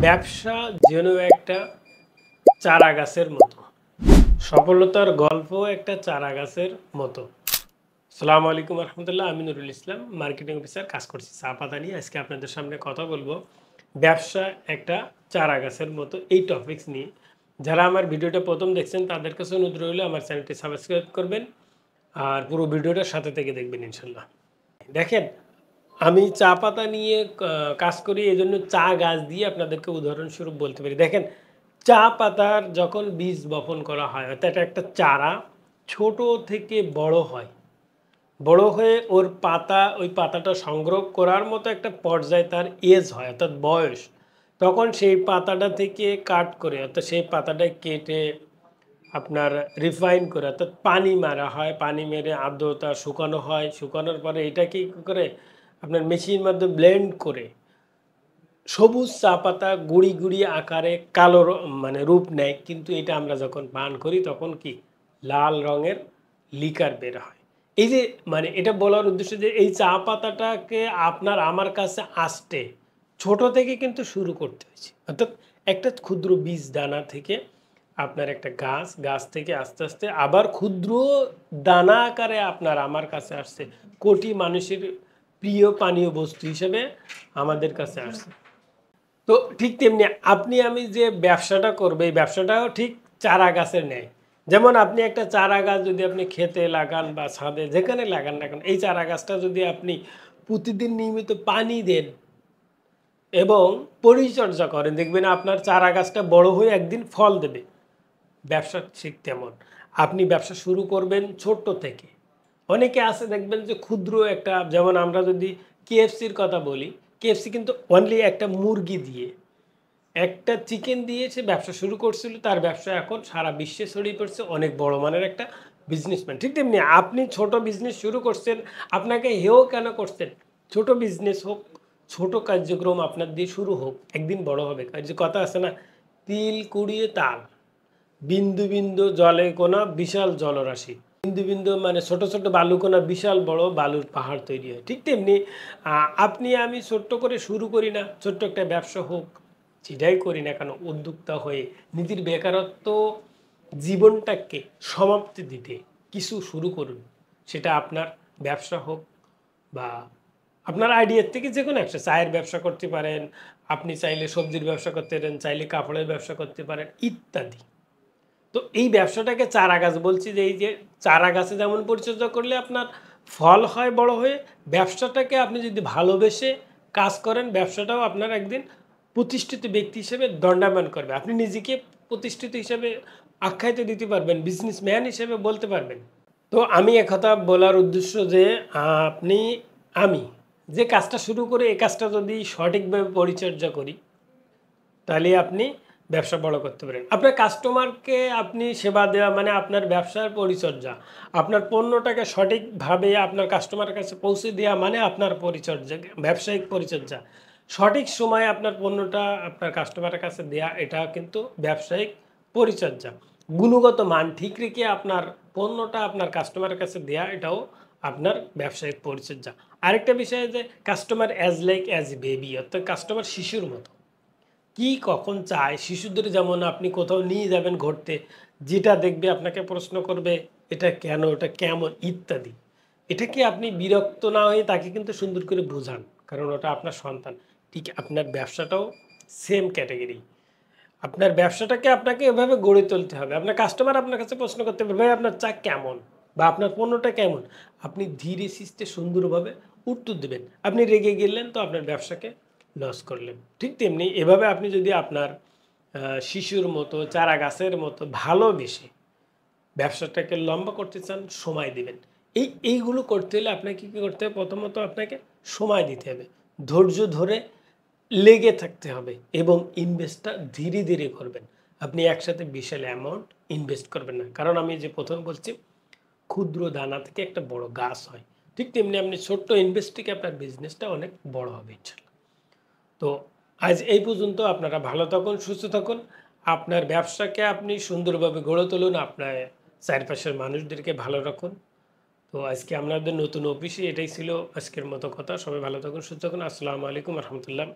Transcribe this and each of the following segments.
ব্যবসা যেন একটা চারা গাছের মতো, সফলতার গল্প একটা চারা গাছের মতো। আসসালামু আলাইকুম রহমতুল্লাহ, আমি নুরুল ইসলাম, মার্কেটিং অফিসার, কাজ করছি চা পাতা নিয়ে। আজকে আপনাদের সামনে কথা বলবো ব্যবসা একটা চারা গাছের মতো, এই টপিকস নিয়ে। যারা আমার ভিডিওটা প্রথম দেখছেন তাদের কাছে অনুরোধ রইল আমার চ্যানেলটি সাবস্ক্রাইব করবেন আর পুরো ভিডিওটার সাথে থেকে দেখবেন ইনশাল্লাহ। দেখেন, আমি চা পাতা নিয়ে কাজ করি, এই জন্য চা গাছ দিয়ে আপনাদেরকে উদাহরণস্বরূপ বলতে পারি। দেখেন, চা পাতার যখন বীজ বপন করা হয় অর্থাৎ একটা চারা ছোট থেকে বড় হয়, বড় হয়ে ওর পাতা, ওই পাতাটা সংগ্রহ করার মতো একটা পর্যায়ে তার এজ হয় অর্থাৎ বয়স, তখন সেই পাতাটা থেকে কাট করে অর্থাৎ সেই পাতাটা কেটে আপনার রিফাইন করে অর্থাৎ পানি মারা হয়, পানি মেরে আর্দ্রতা শুকানো হয়, শুকানোর পরে এটা কি করে আপনার মেশিনের মধ্যে ব্লেন্ড করে সবুজ চা পাতা গুঁড়ি গুঁড়ি আকারে কালো মানে রূপ নেয়। কিন্তু এটা আমরা যখন পান করি তখন কি লাল রঙের লিকার বের হয়। এই যে মানে এটা বলার উদ্দেশ্য যে এই চা পাতাটাকে আপনার আমার কাছে আসতে ছোট থেকে কিন্তু শুরু করতে হয়েছে, অর্থাৎ একটা ক্ষুদ্র বীজ দানা থেকে আপনার একটা গাছ, গাছ থেকে আস্তে আস্তে আবার ক্ষুদ্র দানা আকারে আপনার আমার কাছে আসছে, কোটি মানুষের প্রিয় পানীয় বস্তু হিসেবে আমাদের কাছে আসছে। তো ঠিক তেমনি আপনি আমি যে ব্যবসাটা করবে, এই ব্যবসাটাও ঠিক চারা গাছের ন্যায়। যেমন আপনি একটা চারা গাছ যদি আপনি খেতে লাগান বা ছাদে যেখানে লাগান না কেন, এই চারা গাছটা যদি আপনি প্রতিদিন নিয়মিত পানি দেন এবং পরিচর্যা করেন, দেখবেন আপনার চারা গাছটা বড় হয়ে একদিন ফল দেবে। ব্যবসা ঠিক তেমন, আপনি ব্যবসা শুরু করবেন ছোট্ট থেকে। অনেকে আছে দেখবেন যে ক্ষুদ্র একটা, যেমন আমরা যদি কেএফসির কথা বলি, কেএফসি কিন্তু অনলি একটা মুরগি দিয়ে, একটা চিকেন দিয়ে সে ব্যবসা শুরু করছিল, তার ব্যবসা এখন সারা বিশ্বে ছড়িয়ে পড়ছে, অনেক বড় মানের একটা বিজনেসম্যান। ঠিক তেমনি আপনি ছোট বিজনেস শুরু করছেন, আপনাকে হেও কেন করছেন, ছোট বিজনেস হোক, ছোট কার্যক্রম আপনার দিয়ে শুরু হোক, একদিন বড় হবে। যে কথা আছে না, তিল কুড়িয়ে তাল, বিন্দু বিন্দু জলে কোনা বিশাল জলরাশি, বিন্দু বিন্দু মানে ছোট ছোট বালু কোনা বিশাল বড় বালুর পাহাড় তৈরি হয়। ঠিক তেমনি আপনি আমি ছোট্ট করে শুরু করি না, ছোট্ট একটা ব্যবসা হোক, যেটাই করি না কেন, উদ্যোক্তা হয়ে নিজের বেকারত্ব জীবনটাকে সমাপ্তি দিতে কিছু শুরু করুন। সেটা আপনার ব্যবসা হোক বা আপনার আইডিয়ার থেকে যে কোনো একটা, চায়ের ব্যবসা করতে পারেন, আপনি চাইলে সবজির ব্যবসা করতে পারেন, চাইলে কাপড়ের ব্যবসা করতে পারেন ইত্যাদি। তো এই ব্যবসাটাকে চারা গাছ বলছি, যে এই যে চারা গাছে যেমন পরিচর্যা করলে আপনার ফল হয় বড় হয়ে, ব্যবসাটাকে আপনি যদি ভালোবেসে কাজ করেন, ব্যবসাটাও আপনার একদিন প্রতিষ্ঠিত ব্যক্তি হিসেবে দণ্ডায়মান করবে। আপনি নিজেকে প্রতিষ্ঠিত হিসেবে আখ্যায়িত দিতে পারবেন, বিজনেসম্যান হিসেবে বলতে পারবেন। তো আমি একথা বলার উদ্দেশ্য যে আপনি আমি যে কাজটা শুরু করে, এই কাজটা যদি সঠিকভাবে পরিচর্যা করি, তাহলে আপনি ব্যবসা বড় করতে পারেন। আপনার কাস্টমারকে আপনি সেবা দেওয়া মানে আপনার ব্যবসার পরিচর্যা, আপনার পণ্যটাকে সঠিকভাবে আপনার কাস্টমারের কাছে পৌঁছে দেওয়া মানে আপনার পরিচর্যা, ব্যবসায়িক পরিচর্যা। সঠিক সময়ে আপনার পণ্যটা আপনার কাস্টমারের কাছে দেয়া, এটা কিন্তু ব্যবসায়িক পরিচর্যা। গুণগত মান ঠিক রেখে আপনার পণ্যটা আপনার কাস্টমারের কাছে দেয়া, এটাও আপনার ব্যবসায়িক পরিচর্যা। আরেকটা বিষয় যে customer as like as baby, অর্থাৎ কাস্টমার শিশুর মতো, কি কখন চায়। শিশুদের যেমন আপনি কোথাও নিয়ে যাবেন ঘুরতে, যেটা দেখবে আপনাকে প্রশ্ন করবে এটা কেন, এটা কেমন ইত্যাদি। এটাকে আপনি বিরক্ত না হয়ে তাকে কিন্তু সুন্দর করে বোঝান, কারণ ওটা আপনার সন্তান। ঠিক আপনার ব্যবসাটাও সেম ক্যাটাগরি। আপনার ব্যবসাটাকে আপনাকে এভাবে গড়ে তুলতে হবে। আপনার কাস্টমার আপনার কাছে প্রশ্ন করতে পারবে ভাই আপনার চা কেমন বা আপনার পণ্যটা কেমন, আপনি ধীরে সিস্তে সুন্দরভাবে উত্তর দেবেন। আপনি রেগে গেলেন তো আপনার ব্যবসাকে লস করলেন। ঠিক তেমনি এভাবে আপনি যদি আপনার শিশুর মতো, চারা গাছের মতো ভালোবেসে ব্যবসাটাকে লম্বা করতে চান, সময় দিবেন। এইগুলো করতে হলে আপনাকে কী করতে হবে, প্রথমত আপনাকে সময় দিতে হবে, ধৈর্য ধরে লেগে থাকতে হবে এবং ইনভেস্টটা ধীরে ধীরে করবেন। আপনি একসাথে বিশাল অ্যামাউন্ট ইনভেস্ট করবেন না, কারণ আমি যে প্রথম বলছি ক্ষুদ্র দানা থেকে একটা বড় গাছ হয়। ঠিক তেমনি আপনি ছোট্ট ইনভেস্ট থেকে আপনার বিজনেসটা অনেক বড় হবে ইনশাল্লাহ। তো আজ এই পর্যন্ত। আপনারা ভালো থাকুন, সুস্থ থাকুন, আপনার ব্যবসাকে আপনি সুন্দরভাবে গড়ে তুলুন, আপনার চারপাশের মানুষদেরকে ভালো রাখুন। তো আজকে আপনাদের নতুন অফিসে এটাই ছিল আজকের মতো কথা। সবাই ভালো থাকুন, সুস্থ থাকুন। আসসালামু আলাইকুম রহমতুল্লাহ।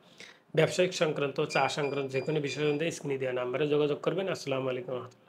ব্যবসায়িক সংক্রান্ত, চা সংক্রান্ত যে কোনো বিষয় স্ক্রিনে দেওয়া নাম্বারে যোগাযোগ করবেন। আসসালামু আলাইকুম।